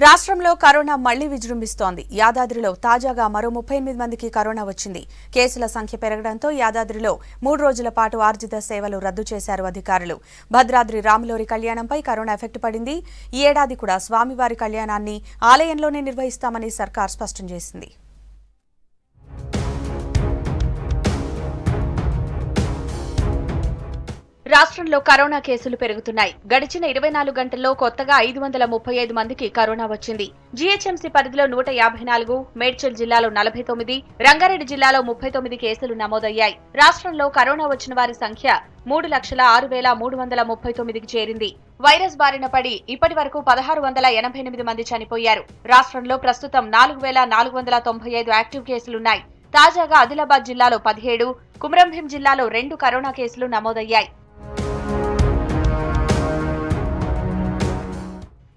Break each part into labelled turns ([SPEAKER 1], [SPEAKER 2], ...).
[SPEAKER 1] రాష్ట్రంలో కరోనా మళ్లీ విజృంభిస్తోంది. యాదాద్రిలో తాజాగా మరో 38 మందికి కరోనా వచ్చింది. కేసుల సంఖ్య పెరగడంతో యాదాద్రిలో 3 రోజుల పాటు ఆర్జిత సేవలు రద్దు చేశారు అధికారులు. భద్రాద్రి రాములోరి కళ్యాణంపై కరోనా ఎఫెక్ట్ పడింది. ఈ ఏడాది కూడా స్వామివారి కళ్యాణాన్ని ఆలయంలోనే నిర్వహిస్తామని సర్కార్ స్పష్టం చేసింది. రాష్ట్రంలో కరోనా కేసులు పెరుగుతున్నాయి. గడిచిన 24 గంటల్లో కొత్తగా 535 మందికి కరోనా వచ్చింది. జీహెచ్ఎంసీ పరిధిలో 154, మేడ్చల్ జిల్లాలో 49, రంగారెడ్డి జిల్లాలో 39 కేసులు నమోదయ్యాయి. రాష్ట్రంలో కరోనా వచ్చిన వారి సంఖ్య 3,06,339కి చేరింది. వైరస్ బారిన పడి ఇప్పటి వరకు 1,688 మంది చనిపోయారు. రాష్ట్రంలో ప్రస్తుతం 4,495 యాక్టివ్ కేసులున్నాయి. తాజాగా ఆదిలాబాద్ జిల్లాలో 17, కుమ్రంభీం జిల్లాలో 2 కరోనా కేసులు నమోదయ్యాయి.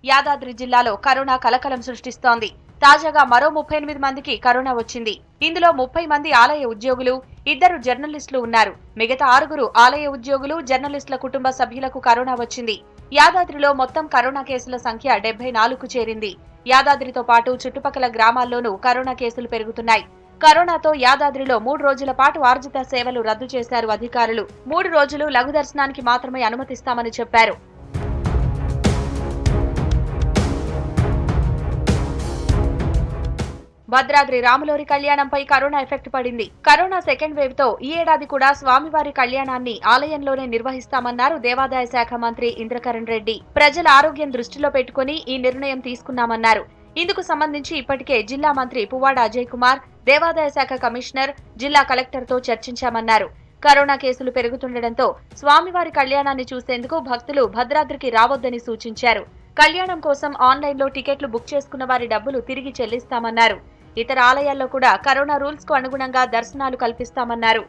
[SPEAKER 1] యాదాద్రి జిల్లాలో కరోనా కలకలం సృష్టిస్తోంది. తాజాగా మరో 38 మందికి కరోనా వచ్చింది. ఇందులో 30 మంది ఆలయ ఉద్యోగులు, 2 జర్నలిస్టులు ఉన్నారు. మిగతా 6 ఆలయ ఉద్యోగులు, జర్నలిస్టుల కుటుంబ సభ్యులకు కరోనా వచ్చింది. యాదాద్రిలో మొత్తం కరోనా కేసుల సంఖ్య 74కు చేరింది. యాదాద్రితో పాటు చుట్టుపక్కల గ్రామాల్లోనూ కరోనా కేసులు పెరుగుతున్నాయి. కరోనాతో యాదాద్రిలో 3 రోజుల పాటు ఆర్జిత సేవలు రద్దు చేశారు అధికారులు. 3 రోజులు లఘు దర్శనానికి మాత్రమే అనుమతిస్తామని చెప్పారు. భద్రాద్రి రాములోరి కళ్యాణంపై కరోనా ఎఫెక్ట్ పడింది. కరోనా సెకండ్ వేవ్ తో ఈ ఏడాది కూడా స్వామివారి కళ్యాణాన్ని ఆలయంలోనే నిర్వహిస్తామన్నారు దేవాదాయ శాఖ మంత్రి ఇంద్రకరణ్ రెడ్డి. ప్రజల ఆరోగ్యం దృష్టిలో పెట్టుకుని ఈ నిర్ణయం తీసుకున్నామన్నారు. ఇందుకు సంబంధించి ఇప్పటికే జిల్లా మంత్రి పువ్వాడ అజయ్ కుమార్, దేవాదాయ శాఖ కమిషనర్, జిల్లా కలెక్టర్తో చర్చించామన్నారు. కరోనా కేసులు పెరుగుతుండటంతో స్వామివారి కళ్యాణాన్ని చూసేందుకు భక్తులు భద్రాద్రికి రావొద్దని సూచించారు. కళ్యాణం కోసం ఆన్లైన్లో టికెట్లు బుక్ చేసుకున్న వారి డబ్బులు తిరిగి చెల్లిస్తామన్నారు. ఇతర ఆలయాల్లో కూడా కరోనా రూల్స్ కు అనుగుణంగా దర్శనాలు కల్పిస్తామన్నారు.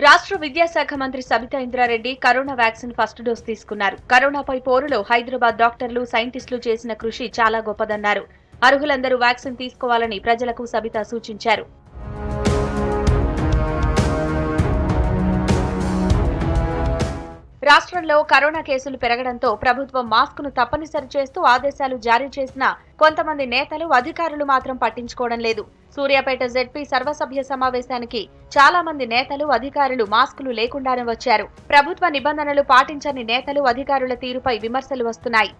[SPEAKER 1] రాష్ట్ర విద్యాశాఖ మంత్రి Sabitha Indra Reddy corona vaccine first dose తీసుకున్నారు. కరోనాపై పోరులో హైదరాబాద్ డాక్టర్లు, సైంటిస్టులు చేసిన కృషి చాలా గొప్పదన్నారు. అర్హులందరూ వ్యాక్సిన్ తీసుకోవాలని ప్రజలకు సబితా సూచించారు. రాష్ట్రంలో కరోనా కేసులు పెరగడంతో ప్రభుత్వం మాస్కును తప్పనిసరి చేస్తూ ఆదేశాలు జారీ చేసినా కొంతమంది నేతలు, అధికారులు మాత్రం పట్టించుకోవడం లేదు. సూర్యాపేట జెడ్పీ సర్వసభ్య సమావేశానికి చాలా మంది నేతలు, అధికారులు మాస్కులు లేకుండానే వచ్చారు. ప్రభుత్వ నిబంధనలు పాటించని నేతలు, అధికారుల తీరుపై విమర్శలు వస్తున్నాయి.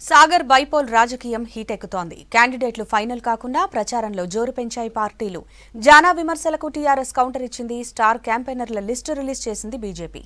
[SPEAKER 1] సాగర్ బైపోల్ రాజకీయం హీటెక్కుతోంది. క్యాండిడేట్లు ఫైనల్ కాకుండా ప్రచారంలో జోరు పెంచాయి పార్టీలు. జానా విమర్శలకు టీఆర్ఎస్ కౌంటర్ ఇచ్చింది. స్టార్ క్యాంపెయినర్ల లిస్టు రిలీజ్ చేసింది బీజేపీ.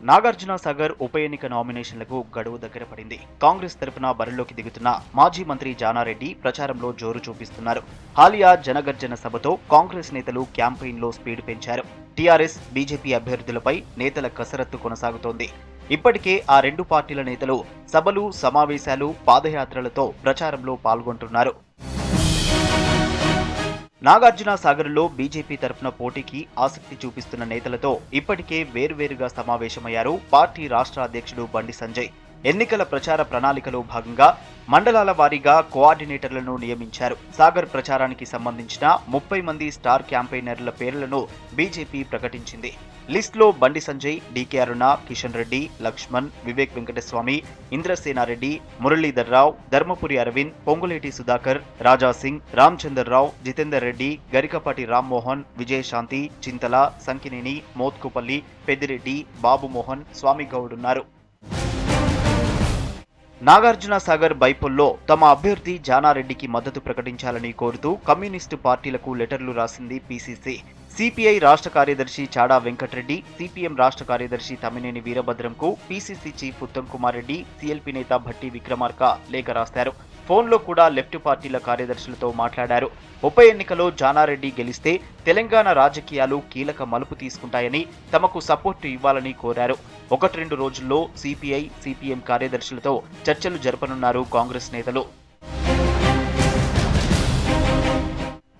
[SPEAKER 2] నాగార్జున సాగర్ ఉప ఎన్నిక నామినేషన్లకు గడువు దగ్గర పడింది. కాంగ్రెస్ తరఫున బరిలోకి దిగుతున్న మాజీ మంత్రి జానారెడ్డి ప్రచారంలో జోరు చూపిస్తున్నారు. హాలియా జనగర్జన సభతో కాంగ్రెస్ నేతలు క్యాంపెయిన్లో స్పీడ్ పెంచారు. టీఆర్ఎస్, బీజేపీ అభ్యర్థులపై నేతల కసరత్తు కొనసాగుతోంది. ఇప్పటికే ఆ 2 పార్టీల నేతలు సభలు, సమావేశాలు, పాదయాత్రలతో ప్రచారంలో పాల్గొంటున్నారు. నాగార్జున సాగర్లో బీజేపీ తరఫున పోటీకి ఆసక్తి చూపిస్తున్న నేతలతో ఇప్పటికే వేర్వేరుగా సమావేశమయ్యారు పార్టీ రాష్ట్ర అధ్యక్షుడు బండి సంజయ్. ఎన్నికల ప్రచార ప్రణాళికలో భాగంగా మండలాల వారీగా కోఆర్డినేటర్లను నియమించారు. సాగర్ ప్రచారానికి సంబంధించిన 30 మంది స్టార్ క్యాంపెయినర్ల పేర్లను బీజేపీ ప్రకటించింది. లిస్టులో బండి సంజయ్, డీకే అరుణ, కిషన్ రెడ్డి, లక్ష్మణ్, వివేక్ వెంకటస్వామి, ఇంద్రసేనారెడ్డి, మురళీధర్ రావు, ధర్మపురి అరవింద్, పొంగులేటి సుధాకర్, రాజాసింగ్, రామచందర్ రావు, జితేందర్ రెడ్డి, గరికపాటి రామ్మోహన్, విజయశాంతి, చింతల, సంకినేని, మోత్కుపల్లి, పెద్దిరెడ్డి, బాబుమోహన్, స్వామిగౌడ్ ఉన్నారు. నాగార్జున సాగర్ బైపోల్లో తమ అభ్యర్థి జానారెడ్డికి మద్దతు ప్రకటించాలని కోరుతూ కమ్యూనిస్టు పార్టీలకు లెటర్లు రాసింది పీసీసీ. సిపిఐ రాష్ట్ర కార్యదర్శి చాడా వెంకటరెడ్డి, సిపిఎం రాష్ట్ర కార్యదర్శి తమ్మినేని వీరభద్రంకు PCC chief Uttam Kumar Reddy, CLP నేత భట్టి విక్రమార్క లేఖ రాశారు. ఫోన్లో కూడా లెఫ్ట్ పార్టీల కార్యదర్శులతో మాట్లాడారు. ఉప ఎన్నికలో జానారెడ్డి గెలిస్తే తెలంగాణ రాజకీయాలు కీలక మలుపు తీసుకుంటాయని, తమకు సపోర్టు ఇవ్వాలని కోరారు. 1-2 రోజుల్లో సిపిఐ, సిపిఎం కార్యదర్శులతో చర్చలు జరపనున్నారు కాంగ్రెస్ నేతలు.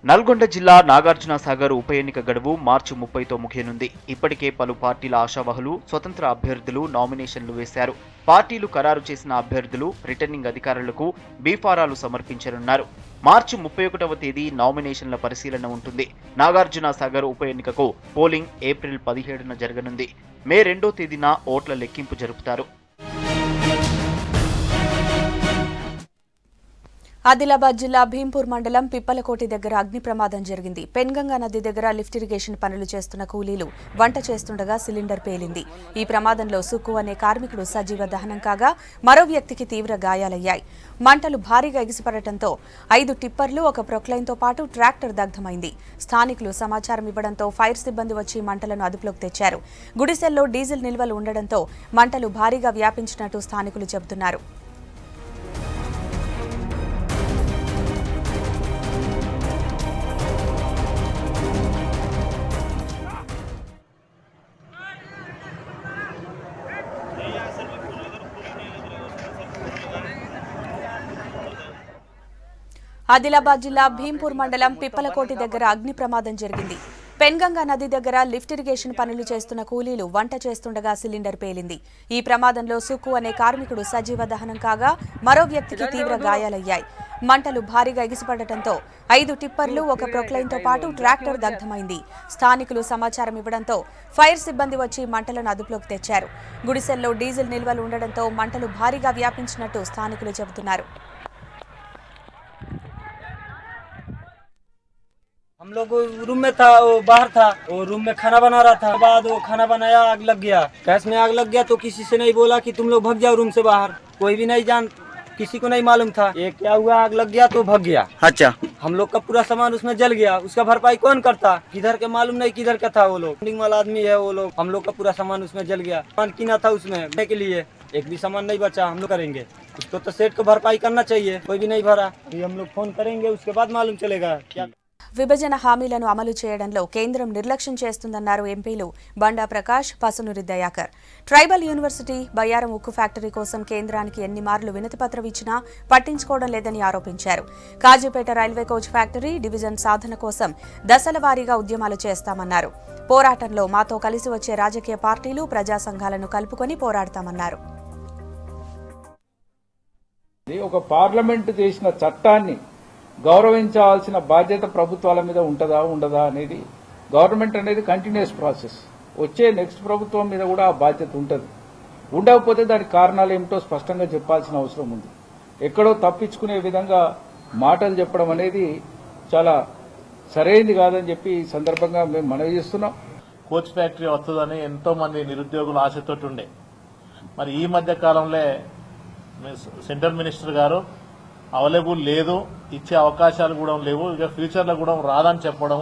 [SPEAKER 2] నల్గొండ జిల్లా నాగార్జున సాగర్ ఉప ఎన్నిక గడువు మార్చి 30తో ముగియనుంది. ఇప్పటికే పలు పార్టీల ఆశావహులు, స్వతంత్ర అభ్యర్థులు నామినేషన్లు వేశారు. పార్టీలు ఖరారు చేసిన అభ్యర్థులు రిటర్నింగ్ అధికారులకు బీఫారాలు సమర్పించనున్నారు. మార్చి 31వ తేదీ నామినేషన్ల పరిశీలన ఉంటుంది. నాగార్జున సాగర్ ఉప ఎన్నికకు పోలింగ్ ఏప్రిల్ 17న జరగనుంది. మే 2వ తేదీన ఓట్ల లెక్కింపు జరుపుతారు.
[SPEAKER 1] ఆదిలాబాద్ జిల్లా భీంపూర్ మండలం పిప్పలకోటి దగ్గర అగ్ని ప్రమాదం జరిగింది. పెన్గంగా నది దగ్గర లిఫ్ట్ ఇరిగేషన్ పనులు చేస్తున్న కూలీలు వంట చేస్తుండగా సిలిండర్ పేలింది. ఈ ప్రమాదంలో సుక్కు అనే కార్మికుడు సజీవ దహనం కాగా మరో వ్యక్తికి తీవ్ర గాయాలయ్యాయి. మంటలు భారీగా ఎగిసిపడటంతో 5 టిప్పర్లు, ఒక ప్రొక్లైన్తో పాటు ట్రాక్టర్ దగ్ధమైంది. స్థానికులు సమాచారం ఇవ్వడంతో ఫైర్ సిబ్బంది వచ్చి మంటలను అదుపులోకి తెచ్చారు. గుడిసెల్లో డీజిల్ నిల్వలు ఉండడంతో మంటలు భారీగా వ్యాపించినట్టు స్థానికులు చెబుతున్నారు. ఆదిలాబాద్ జిల్లా భీంపూర్ మండలం పిప్పలకోటి దగ్గర అగ్ని ప్రమాదం జరిగింది. పెన్గంగా నది దగ్గర లిఫ్ట్ ఇరిగేషన్ పనులు చేస్తున్న కూలీలు వంట చేస్తుండగా సిలిండర్ పేలింది. ఈ ప్రమాదంలో సుక్కు అనే కార్మికుడు సజీవ దహనం కాగా మరో వ్యక్తికి తీవ్ర గాయాలయ్యాయి. మంటలు భారీగా ఎగిసిపడటంతో 5 టిప్పర్లు, ఒక ప్రొక్లైన్తో పాటు ట్రాక్టర్ దగ్ధమైంది. స్థానికులు సమాచారం ఇవ్వడంతో ఫైర్ సిబ్బంది వచ్చి మంటలను అదుపులోకి తెచ్చారు. గుడిసెల్లో డీజిల్ నిల్వలు ఉండడంతో మంటలు భారీగా వ్యాపించినట్టు స్థానికులు చెబుతున్నారు.
[SPEAKER 3] हम लोग रूम में था, वो बाहर था, वो रूम में खाना बना रहा था। बाद वो खाना बनाया, आग लग गया। गैस में आग लग गया तो किसी से नहीं बोला कि तुम लोग भाग जाओ रूम से बाहर। कोई भी नहीं जान, किसी को नहीं मालूम था। ये क्या हुआ, आग लग गया तो भाग गया। अच्छा, हम लोग का पूरा सामान उसमें जल गया। उसका भरपाई कौन करता? किधर के मालूम नहीं किधर का था वो लोग। बिल्डिंग वाला आदमी है वो लोग। हम लोग का पूरा सामान उसमें जल गया। सामान किना था उसमें के लिए, एक भी सामान नहीं बचा। हम लोग करेंगे उसको, तो सेठ को भरपाई करना चाहिए। कोई भी नहीं भरा, हम लोग फोन करेंगे, उसके बाद मालूम चलेगा क्या।
[SPEAKER 1] విభజన హామీలను అమలు చేయడంలో కేంద్రం నిర్లక్ష్యం చేస్తుందన్నారు ఎంపీలు బండా ప్రకాష్, పసునూరి దయాకర్. ట్రైబల్ యూనివర్సిటీ, బయ్యారం ఉక్కు ఫ్యాక్టరీ కోసం కేంద్రానికి ఎన్ని మార్లు వినతిపత్రం ఇచ్చినా పట్టించుకోవడం లేదని ఆరోపించారు. Kazipet railway coach factory division సాధన కోసం దశల వారీగా ఉద్యమాలు చేస్తామన్నారు. పోరాటంలో మాతో కలిసి వచ్చే రాజకీయ పార్టీలు, ప్రజా సంఘాలను కలుపుకొని పోరాడతామన్నారు.
[SPEAKER 4] ఒక పార్లమెంటు చేసిన చట్టాన్ని గౌరవించాల్సిన బాధ్యత ప్రభుత్వాల మీద ఉంటుందా ఉండదా అనేది, గవర్నమెంట్ అనేది కంటిన్యూస్ ప్రాసెస్. వచ్చే నెక్స్ట్ ప్రభుత్వం మీద కూడా ఆ బాధ్యత ఉంటుంది. ఉండకపోతే దానికి కారణాలు ఏమిటో స్పష్టంగా చెప్పాల్సిన అవసరం ఉంది. ఎక్కడో తప్పించుకునే విధంగా మాటలు చెప్పడం అనేది చాలా సరైనది కాదని చెప్పి ఈ సందర్భంగా మేము మనవి చేస్తున్నాం.
[SPEAKER 5] కోచ్ ఫ్యాక్టరీ వస్తుందని ఎంతో మంది నిరుద్యోగులు ఆశతో ఉండే. మరి ఈ మధ్య కాలంలో సెంట్రల్ మినిస్టర్ గారు అవైలబుల్ లేదు, ఇచ్చే అవకాశాలు కూడా లేవు, ఇక ఫ్యూచర్లో కూడా రాదని చెప్పడం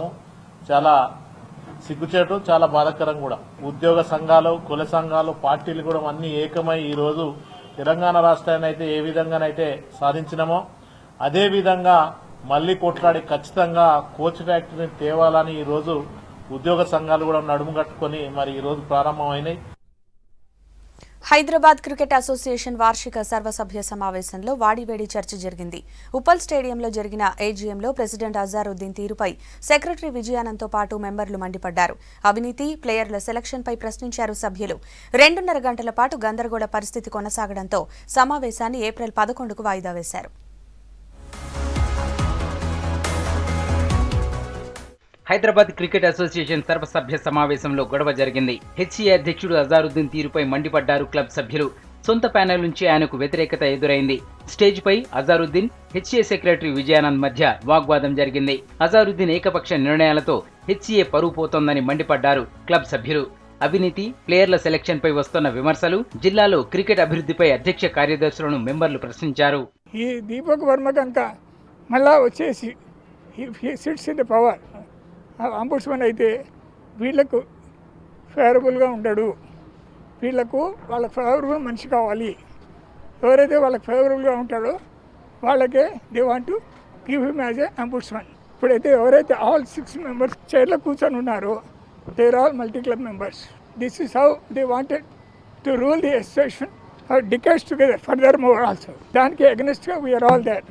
[SPEAKER 5] చాలా సిగ్గుచేటు, చాలా బాధాకరం కూడా. ఉద్యోగ సంఘాలు, కుల సంఘాలు, పార్టీలు కూడా అన్ని ఏకమై ఈరోజు తెలంగాణ రాష్ట్రాన్ని అయితే ఏ విధంగానైతే సాధించినామో అదే విధంగా మళ్లీ కొట్లాడి ఖచ్చితంగా కోచ్ ఫ్యాక్టరీని తేవాలని ఈరోజు ఉద్యోగ సంఘాలు కూడా నడుము కట్టుకుని మరి ఈరోజు ప్రారంభమైనాయి.
[SPEAKER 1] హైదరాబాద్ క్రికెట్ అసోసియేషన్ వార్షిక సర్వసభ్య సమావేశంలో వాడివేడి చర్చ జరిగింది. ఉప్పల్ స్టేడియంలో జరిగిన ఏజీఎంలో ప్రెసిడెంట్ అజారుద్దీన్ తీరుపై సెక్రటరీ విజయానంద్తో పాటు మెంబర్లు మండిపడ్డారు. అవినీతి, ప్లేయర్ల సెలక్షన్పై ప్రశ్నించారు సభ్యులు. 2.5 గంటల పాటు గందరగోళ పరిస్థితి కొనసాగడంతో సమావేశాన్ని ఏప్రిల్ 11కు వాయిదా వేశారు.
[SPEAKER 6] హైదరాబాద్ క్రికెట్ అసోసియేషన్ సర్వసభ్య సమావేశంలో గొడవ జరిగింది. హెచ్సీఏ అధ్యక్షుడు అజారుద్దీన్ తీరుపై మండిపడ్డారు క్లబ్ సభ్యులు. సొంత ప్యానెల్ నుంచి ఆయనకు వ్యతిరేకత ఎదురైంది. స్టేజ్పై అజారుద్దీన్, హెచ్సీఏ సెక్రటరీ విజయానంద్ మధ్య వాగ్వాదం జరిగింది. అజారుద్దీన్ ఏకపక్ష నిర్ణయాలతో హెచ్సీఏ పరువు పోతోందని మండిపడ్డారు క్లబ్ సభ్యులు. అవినీతి, ప్లేయర్ల సెలక్షన్ పై వస్తున్న విమర్శలు, జిల్లాలో క్రికెట్ అభివృద్ధిపై అధ్యక్ష కార్యదర్శులను మెంబర్లు ప్రశ్నించారు.
[SPEAKER 7] ఈ దీపక్ వర్మ కనుక మళ్ళా వచ్చేసి sits in the power ombudsman అయితే వీళ్లకు ఫేవరబుల్గా ఉండడు. వీళ్లకు వాళ్ళకి ఫేవరబుల్ మనిషి కావాలి. ఎవరైతే వాళ్ళకి ఫేవరబుల్గా ఉంటాడో వాళ్ళకే they want to give him as a ombudsman. ఇప్పుడైతే ఎవరైతే ఆల్ 6 మెంబర్స్ చైర్లో కూర్చొని ఉన్నారో they are all multi club members. This is how they wanted to rule the association for decades together further more also. దానికి అగెన్స్ట్గా we are all there.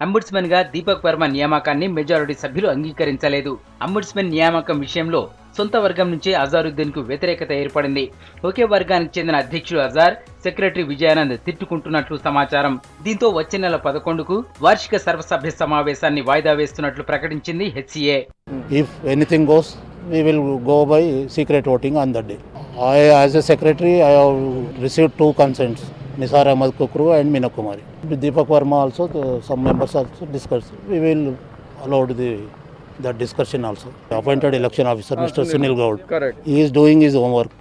[SPEAKER 6] Ombudsman గా దీపక్ వర్మ నియామకాన్ని majority సభ్యులు అంగీకరించలేదు. అంబుడ్స్మన్ నియామకం విషయంలో సొంత వర్గం నుంచి అజారుద్దీన్ కు వ్యతిరేకత ఏర్పడింది. ఒకే వర్గానికి చెందిన అధ్యక్షుడు అజార్, సెక్రటరీ విజయానంద్ తిట్టుకుంటున్నట్లు సమాచారం. దీంతో వచ్చే నెల 11కు వార్షిక సర్వసభ్య సమావేశాన్ని వాయిదా వేస్తున్నట్లు ప్రకటించింది HCA.
[SPEAKER 8] If anything goes, we will go by secret voting on that day. As a secretary, I have received 2 consents, Nisar Ahmad Kukru and Meena Kumari. Deepak Verma also, some members also discussed. We will allow that discussion also. The appointed election officer, Mr. Sunil Gaud, he is doing his homework.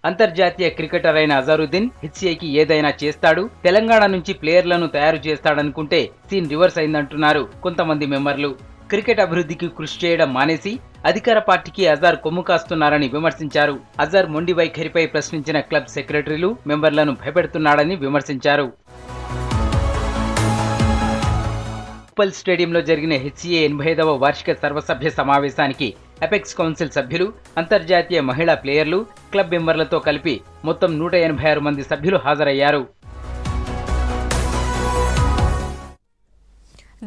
[SPEAKER 6] అంతర్జాతీయ cricketer అయిన అజారుద్దీన్ హెచ్సిఏకి ఏదైనా చేస్తాడు, తెలంగాణ నుంచి ప్లేయర్లను తయారు చేస్తాడనుకుంటే scene reverse అయిందంటున్నారు కొంతమంది మెంబర్లు. Cricket అభివృద్ధికి కృషి చేయడం మానేసి అధికార పార్టీకి అజార్ కొమ్ము కాస్తున్నారని విమర్శించారు. అజార్ మొండి వైఖరిపై ప్రశ్నించిన క్లబ్ సెక్రటరీలు మెంబర్లను భయపెడుతున్నాడని విమర్శించారు. ఉప్పల్ స్టేడియంలో జరిగిన హెచ్సిఏ 85వ వార్షిక సర్వసభ్య సమావేశానికి అపెక్స్ కౌన్సిల్ సభ్యులు, అంతర్జాతీయ మహిళా ప్లేయర్లు, క్లబ్ మెంబర్లతో కలిపి మొత్తం 186 మంది సభ్యులు హాజరయ్యారు.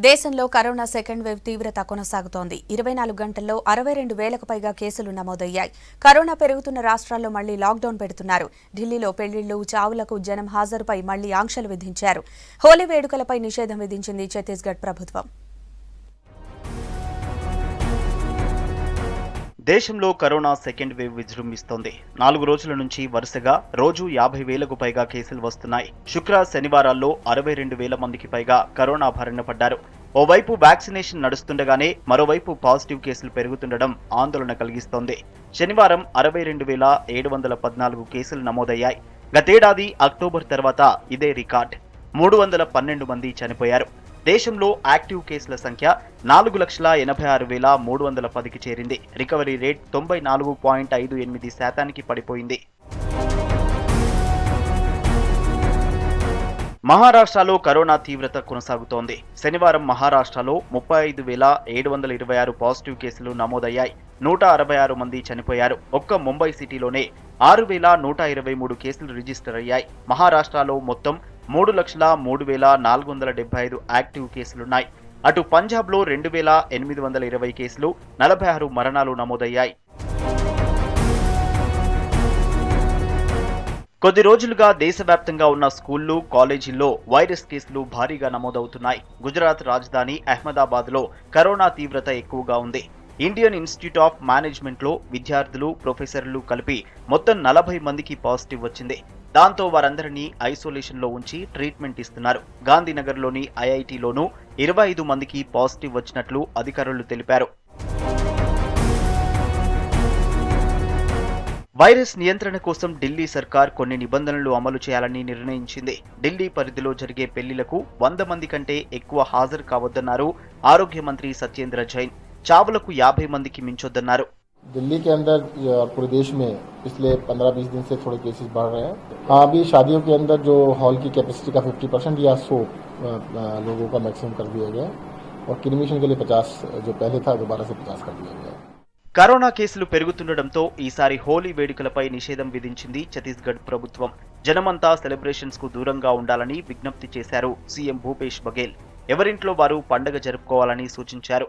[SPEAKER 1] దేశంలో కరోనా సెకండ్ వేవ్ తీవ్రత కొనసాగుతోంది. 24 గంటల్లో 62,000కు పైగా కేసులు నమోదయ్యాయి. కరోనా పెరుగుతున్న రాష్ట్రాల్లో మళ్లీ లాక్డౌన్ పెడుతున్నారు. ఢిల్లీలో పెళ్లిళ్లు, చావులకు జనం హాజరుపై మళ్లీ ఆంక్షలు విధించారు. హోలీ వేడుకలపై నిషేధం విధించింది ఛత్తీస్గఢ్ ప్రభుత్వం.
[SPEAKER 2] దేశంలో కరోనా సెకండ్ వేవ్ విజృంభిస్తోంది. 4 రోజుల నుంచి వరుసగా రోజు 50,000కు పైగా కేసులు వస్తున్నాయి. శుక్ర, శనివారాల్లో 62,000 మందికి పైగా కరోనా బారిన పడ్డారు. ఓవైపు వ్యాక్సినేషన్ నడుస్తుండగానే మరోవైపు పాజిటివ్ కేసులు పెరుగుతుండడం ఆందోళన కలిగిస్తోంది. శనివారం 62,714 కేసులు నమోదయ్యాయి. గతేడాది అక్టోబర్ తర్వాత ఇదే రికార్డ్. 312 మంది చనిపోయారు. దేశంలో యాక్టివ్ కేసుల సంఖ్య 4,86,310కి చేరింది. రికవరీ రేట్ 94.58% పడిపోయింది. మహారాష్ట్రలో కరోనా తీవ్రత కొనసాగుతోంది. శనివారం మహారాష్ట్రలో 35,726 పాజిటివ్ కేసులు నమోదయ్యాయి. 166 మంది చనిపోయారు. ఒక్క ముంబై సిటీలోనే 6,123 కేసులు రిజిస్టర్ అయ్యాయి. మహారాష్ట్రలో మొత్తం 3,03,475 యాక్టివ్ కేసులున్నాయి. అటు పంజాబ్లో 2,820 కేసులు, 46 మరణాలు నమోదయ్యాయి. కొద్ది రోజులుగా దేశవ్యాప్తంగా ఉన్న స్కూళ్లు, కాలేజీల్లో వైరస్ కేసులు భారీగా నమోదవుతున్నాయి. గుజరాత్ రాజధాని అహ్మదాబాద్లో కరోనా తీవ్రత ఎక్కువగా ఉంది. ఇండియన్ ఇన్స్టిట్యూట్ ఆఫ్ మేనేజ్మెంట్లో విద్యార్థులు, ప్రొఫెసర్లు కలిపి మొత్తం 40 మందికి పాజిటివ్ వచ్చింది. దాంతో వారందరినీ ఐసోలేషన్లో ఉంచి ట్రీట్మెంట్ ఇస్తున్నారు. గాంధీనగర్లోని ఐఐటీలోనూ 25 మందికి పాజిటివ్ వచ్చినట్లు అధికారులు తెలిపారు. వైరస్ నియంత్రణ కోసం ఢిల్లీ సర్కార్ కొన్ని నిబంధనలు అమలు చేయాలని నిర్ణయించింది. ఢిల్లీ పరిధిలో జరిగే పెళ్లిలకు 100 మంది కంటే ఎక్కువ హాజరు కావద్దన్నారు ఆరోగ్య మంత్రి సత్యేంద్ర జైన్. చావులకు 50 మందికి మించొద్దన్నారు.
[SPEAKER 9] दिल्ली के अंदर पूरे देश में पिछले 15-20 दिन से थोड़े केसेस बढ़ रहे हैं. हाँ, अभी शादियों के अंदर जो हॉल की कैपेसिटी का 50% या 100 लोगों का मैक्सिमम कर दिया गया और क्रिमेशन के लिए 50 जो पहले था दोबारा से 50 कर दिया गया.
[SPEAKER 2] కరోనా కేసులు పెరుగుతుండటంతో ఈసారి హోలీ వేడుకలపై నిషేధం విధించింది ఛత్తీస్గఢ్ ప్రభుత్వం. జనమంతా సెలబ్రేషన్స్ కు దూరంగా ఉండాలని విజ్ఞప్తి చేశారు సీఎం భూపేష్ బఘేల్. ఎవరింట్లో వారు పండగ జరుపుకోవాలని సూచించారు.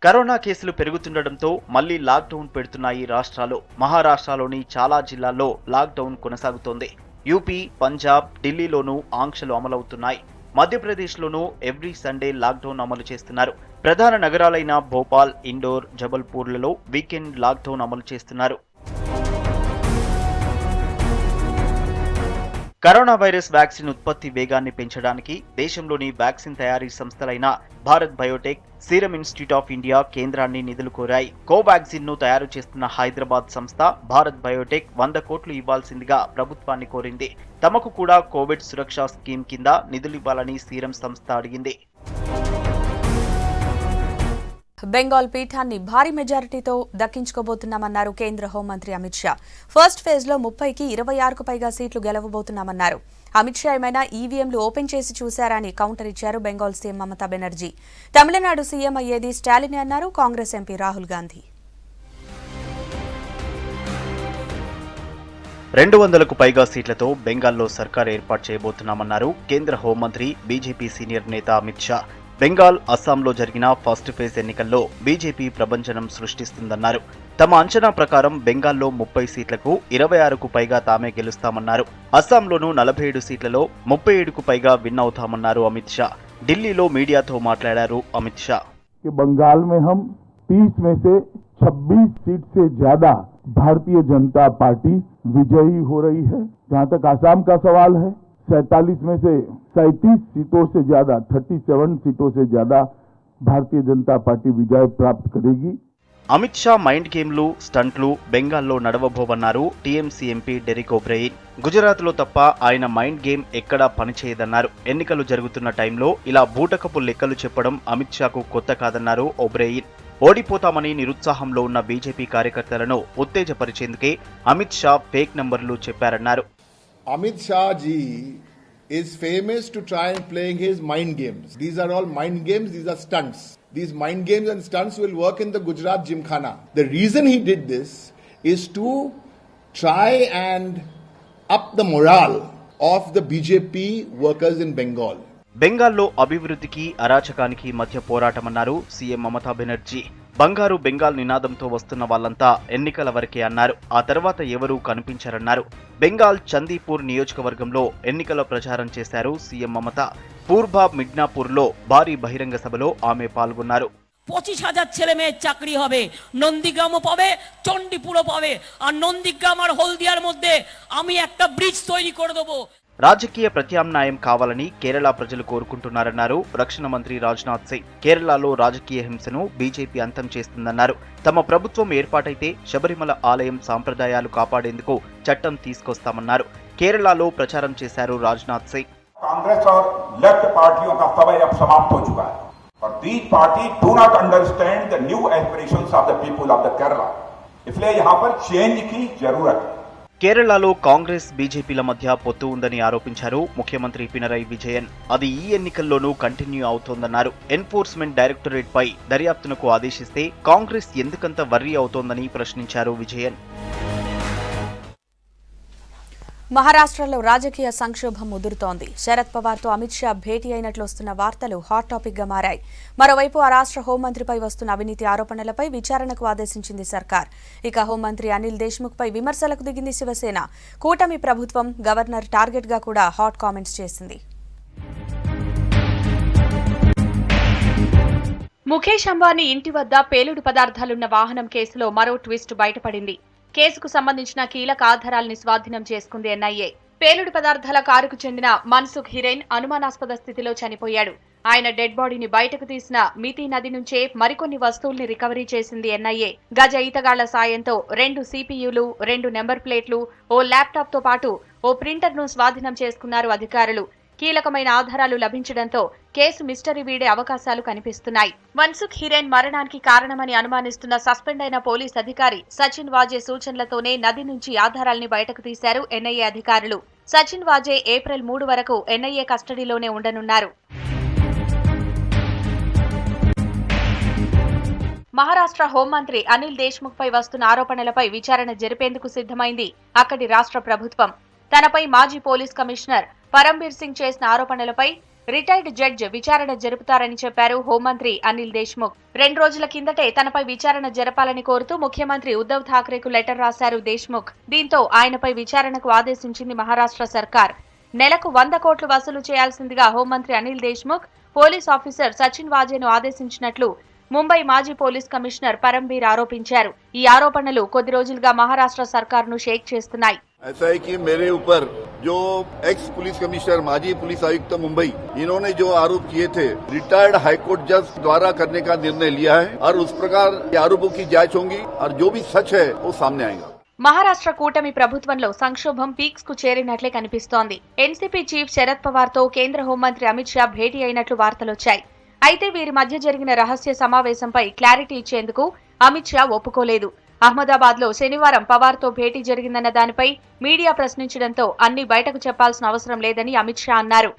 [SPEAKER 2] కరోనా కేసులు పెరుగుతుండటంతో మళ్లీ లాక్డౌన్ పెడుతున్నాయి రాష్ట్రాలు. మహారాష్ట్రలోని చాలా జిల్లాల్లో లాక్డౌన్ కొనసాగుతోంది. యూపీ, పంజాబ్, ఢిల్లీలోనూ ఆంక్షలు అమలవుతున్నాయి. మధ్యప్రదేశ్లోనూ ఎవ్రీ సండే లాక్డౌన్ అమలు చేస్తున్నారు. ప్రధాన నగరాలైన భోపాల్, ఇండోర్, జబల్పూర్లలో వీకెండ్ లాక్డౌన్ అమలు చేస్తున్నారు. కరోనా వైరస్ వ్యాక్సిన్ ఉత్పత్తి వేగాన్ని పెంచడానికి దేశంలోని వ్యాక్సిన్ తయారీ సంస్థలైన Bharat Biotech, Serum Institute of India కేంద్రాన్ని నిధులు కోరాయి. కోవాక్సిన్ ను తయారు చేస్తున్న హైదరాబాద్ సంస్థ భారత్ బయోటెక్ 100 కోట్లు ఇవ్వాల్సిందిగా ప్రభుత్వాన్ని కోరింది. తమకు కూడా కోవిడ్ సురక్షా స్కీమ్ కింద నిధులివ్వాలని సీరం సంస్థ అడిగింది.
[SPEAKER 1] బెంగాల్ పీఠాన్ని భారీ మెజారిటీతో దక్కించుకోబోతున్నామన్నారు కేంద్ర హోంమంత్రి అమిత్ షా. ఫస్ట్ ఫేజ్లో 30కి 26కు పైగా సీట్లు గెలవబోతున్నామన్నారు. అమిత్ షా ఏమైనా ఈవీఎంలు ఓపెన్ చేసి చూశారా అని కౌంటర్ ఇచ్చారు బెంగాల్ సీఎం మమతా బెనర్జీ. తమిళనాడు సీఎం అయ్యేది స్టాలిన్ అన్నారు కాంగ్రెస్ ఎంపీ రాహుల్ గాంధీ.
[SPEAKER 2] 200కు పైగా సీట్లతో బెంగాల్లో సర్కార్ ఏర్పాటు చేయబోతున్నామన్నారు కేంద్ర హోంమంత్రి బీజేపీ సీనియర్ నేత అమిత్ షా. బెంగాల్, అస్సాంలో జరిగిన ఫస్ట్ ఫేజ్ ఎన్నికల్లో బీజేపీ ప్రభంజనం సృష్టిస్తుందన్నారు. తమ అంచనా ప్రకారం బెంగాల్లో 30 సీట్లకు 26కు పైగా తామే గెలుస్తామన్నారు. అస్సాంలోనూ 47 సీట్లలో 37కు పైగా విన్ అవుతామన్నారు అమిత్ షా. ఢిల్లీలో మీడియాతో మాట్లాడారు అమిత్ షా.
[SPEAKER 10] बंगाल में हम 30 में से 26 सीट से ज्यादा भारतीय जनता पार्टी विजयी हो रही है. जहां तक आसाम का सवाल है, 47 में से 37 सीटों से ज्यादा 37 सीटों से ज्यादा भारतीय जनता पार्टी विजय प्राप्त करेगी.
[SPEAKER 2] అమిత్ షా మైండ్ గేమ్లు, స్టంట్లు బెంగాల్లో నడవబోవన్నారు టీఎంసీ ఎంపీ డెరిక్ ఓబ్రెయిన్. గుజరాత్లో తప్ప ఆయన మైండ్ గేమ్ ఎక్కడా పనిచేయదన్నారు. ఎన్నికలు జరుగుతున్న టైంలో ఇలా బూటకపు లెక్కలు చెప్పడం అమిత్ షాకు కొత్త కాదన్నారు ఓబ్రెయిన్. ఓడిపోతామని నిరుత్సాహంలో ఉన్న బీజేపీ కార్యకర్తలను ఉత్తేజపరిచేందుకే అమిత్ షా ఫేక్ నంబర్లు చెప్పారన్నారు.
[SPEAKER 11] Amit Shah ji is famous to try and playing his mind games. These are all mind games, these are stunts. These mind games and stunts will work in the Gujarat Gymkhana. The reason he did this is to try and up the morale of the BJP workers in Bengal.
[SPEAKER 2] బెంగాల్లో అభివృద్ధికి, అరాచకానికి మధ్య పోరాటమన్నారు CM Mamata Banerjee. బంగారు బెంగాల్ నినాదంతో వస్తున్న వాళ్ళంతా ఎన్నికల వరకే అన్నారు. ఆ తర్వాత ఎవరూ కనిపించారన్నారు. బెంగాల్ చందీపూర్ నియోజకవర్గంలో ఎన్నికల ప్రచారం చేశారు సీఎం మమత. పూర్వ మిడ్నాపూర్లో భారీ బహిరంగ సభలో ఆమె పాల్గొన్నారు.
[SPEAKER 12] 25,000 ছেলে মেয়ের চাকরি হবে, নন্দীগ্রামও পাবে, চণ্ডীপুরও পাবে, আর নন্দীগ্রাম আর হলদিয়ার মধ্যে আমি একটা ব্রিজ তৈরি করে দেবো.
[SPEAKER 2] రాజకీయ ప్రత్యామ్నాయం కావాలని కేరళ ప్రజలు కోరుకుంటున్నారన్నారు రక్షణ మంత్రి రాజ్నాథ్ సింగ్. కేరళలో రాజకీయ హింసను బీజేపీ అంతం చేస్తుందన్నారు. తమ ప్రభుత్వం ఏర్పాటైతే శబరిమల ఆలయం సాంప్రదాయాలు కాపాడేందుకు చట్టం తీసుకొస్తామన్నారు. కేరళలో ప్రచారం చేశారు రాజ్నాథ్ సింగ్.
[SPEAKER 13] कांग्रेस और लेफ्ट पार्टियों का समय अब समाप्त हो चुका है और these party do not understand the new aspirations of the people of the Kerala. इसलिए यहाँ पर चेंज की जरूरत है.
[SPEAKER 2] కేరళలో కాంగ్రెస్, బీజేపీల మధ్య పొత్తు ఉందని ఆరోపించారు ముఖ్యమంత్రి పినరయి విజయన్. అది ఈ ఎన్నికల్లోనూ కంటిన్యూ అవుతోందన్నారు. ఎన్ఫోర్స్మెంట్ డైరెక్టరేట్ పై దర్యాప్తునకు ఆదేశిస్తే కాంగ్రెస్ ఎందుకంత వర్రీ అవుతోందని ప్రశ్నించారు విజయన్.
[SPEAKER 1] మహారాష్ట్రలో రాజకీయ సంక్షోభం ముదురుతోంది. శరద్ పవార్తో అమిత్ షా భేటీ అయినట్లు వస్తున్న వార్తలు హాట్ టాపిక్ గా మారాయి. మరోవైపు ఆ రాష్ట్ర హోంమంత్రిపై వస్తున్న అవినీతి ఆరోపణలపై విచారణకు ఆదేశించింది సర్కార్. ఇక హోంమంత్రి అనిల్ దేశ్ముఖ్ పై విమర్శలకు దిగింది శివసేన. కూటమి ప్రభుత్వం గవర్నర్ టార్గెట్ గా కూడా హాట్ కామెంట్స్ చేసింది. ముఖేష్ అంబానీ ఇంటి వద్ద పేలుడు పదార్థాలున్న వాహనం కేసులో మరో ట్విస్ట్ బయటపడింది. కేసుకు సంబంధించిన కీలక ఆధారాల్ని స్వాధీనం చేసుకుంది ఎన్ఐఏ. పేలుడు పదార్థాల కారుకు చెందిన మన్సుఖ్ హిరేన్ అనుమానాస్పద స్థితిలో చనిపోయాడు. ఆయన డెడ్ బాడీని బయటకు తీసిన మితి నది నుంచే మరికొన్ని వస్తువుల్ని రికవరీ చేసింది ఎన్ఐఏ. గజ ఈతగాళ్ల సాయంతో 2 సిపియులు, 2 నెంబర్ ప్లేట్లు, ఓ ల్యాప్టాప్ తో పాటు ఓ ప్రింటర్ ను స్వాధీనం చేసుకున్నారు అధికారులు. కీలకమైన ఆధారాలు లభించడంతో కేసు మిస్టరీ వీడే అవకాశాలు కనిపిస్తున్నాయి. మన్సుఖ్ హిరేన్ మరణానికి కారణమని అనుమానిస్తున్న సస్పెండ్ అయిన పోలీస్ అధికారి సచిన్ వాజే సూచనలతోనే నది నుంచి ఆధారాల్ని బయటకు తీశారు ఎన్ఐఏ అధికారులు. సచిన్ వాజే ఏప్రిల్ 3 వరకు ఎన్ఐఏ కస్టడీలోనే ఉండనున్నారు. మహారాష్ట్ర హోంమంత్రి అనిల్ దేశ్ముఖ్ పై వస్తున్న ఆరోపణలపై విచారణ జరిపేందుకు సిద్ధమైంది అక్కడి రాష్ట్ర ప్రభుత్వం. తనపై మాజీ పోలీస్ కమిషనర్ పరంబీర్ సింగ్ చేసిన ఆరోపణలపై రిటైర్డ్ జడ్జ్ విచారణ జరుపుతారని చెప్పారు హోంమంత్రి అనిల్ దేశ్ముఖ్. 2 రోజుల కిందటే తనపై విచారణ జరపాలని కోరుతూ ముఖ్యమంత్రి ఉద్దవ్ ఠాక్రేకు లెటర్ రాశారు దేశ్ముఖ్. దీంతో ఆయనపై విచారణకు ఆదేశించింది మహారాష్ట్ర సర్కార్. నెలకు 100 కోట్లు వసూలు చేయాల్సిందిగా హోంమంత్రి అనిల్ దేశ్ముఖ్ పోలీస్ ఆఫీసర్ సచిన్ వాజేను ఆదేశించినట్లు ముంబై మాజీ పోలీస్ కమిషనర్ పరంబీర్ ఆరోపించారు. ఈ ఆరోపణలు కొద్ది రోజులుగా మహారాష్ట్ర సర్కార్ను షేక్ చేస్తున్నాయి.
[SPEAKER 14] ऐसा है कि मेरे ऊपर जो एक्स पुलिस कमिश्नर माजी पुलिस आयुक्त मुंबई इन्होंने जो आरोप किए थे रिटायर्ड हाईकोर्ट जज द्वारा करने का निर्णय लिया है और उस प्रकार आरोपों की जांच होगी और जो भी सच है वो सामने आएगा.
[SPEAKER 1] మహారాష్ట్ర కూటమి ప్రభుత్వంలో సంక్షోభం పీక్స్ కు చేరినట్లే కనిపిస్తోంది. ఎన్సీపీ చీఫ్ శరద్ పవార్ తో కేంద్ర హోంమంత్రి అమిత్ షా భేటీ అయినట్లు వార్తలొచ్చాయి. అయితే వీరి మధ్య జరిగిన రహస్య సమావేశంపై క్లారిటీ ఇచ్చేందుకు అమిత్ షా ఒప్పుకోలేదు. అహ్మదాబాద్ లో శనివారం పవార్ తో భేటీ జరిగిందన్న దానిపై మీడియా ప్రశ్నించడంతో అన్ని బయటకు చెప్పాల్సిన అవసరం లేదని అమిత్ షా అన్నారు.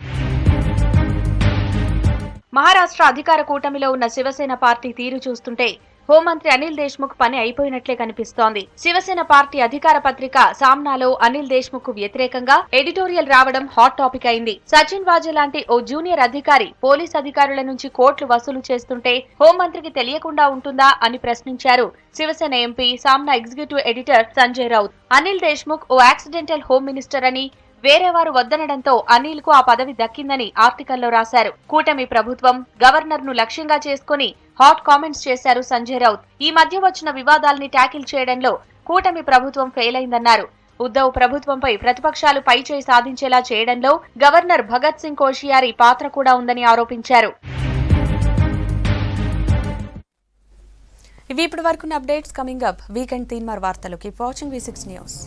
[SPEAKER 1] మహారాష్ట్ర అధికార కూటమిలో ఉన్న శివసేన పార్టీ తీరు చూస్తుంటే హోంమంత్రి అనిల్ దేశ్ముఖ్ పని అయిపోయినట్లే కనిపిస్తోంది. శివసేన పార్టీ అధికార పత్రిక సామ్నాలో అనిల్ దేశ్ముఖ్ కు వ్యతిరేకంగా ఎడిటోరియల్ రావడం హాట్ టాపిక్ అయింది. సచిన్ వాజే లాంటి ఓ జూనియర్ అధికారి పోలీస్ అధికారుల నుంచి కోట్లు వసూలు చేస్తుంటే హోంమంత్రికి తెలియకుండా ఉంటుందా అని ప్రశ్నించారు Shiv Sena MP Saamana executive editor Sanjay Raut. Anil Deshmukh ఓ యాక్సిడెంటల్ హోమ్ మినిస్టర్ అని వేరేవారు వద్దనడంతో అనిల్ కు ఆ పదవి దక్కిందని ఆర్టికల్లో రాశారు. కూటమి ప్రభుత్వం గవర్నర్ ను లక్ష్యంగా చేసుకుని హాట్ కామెంట్స్ చేశారు సంజయ్ రౌత్. ఈ మధ్య వచ్చిన వివాదాల్ని ట్యాకిల్ చేయడంలో కూటమి ప్రభుత్వం ఫెయిల్ అయిందన్నారు. ఉద్దవ్ ప్రభుత్వంపై ప్రతిపక్షాలు పైచేయి సాధించేలా చేయడంలో గవర్నర్ భగత్ సింగ్ కోషియారి పాత్ర కూడా ఉందని ఆరోపించారు.
[SPEAKER 15] ఇవి ఇప్పటి వరకున్న updates. Coming up weekend Teenmaar వార్తలు. Keep watching V6 news.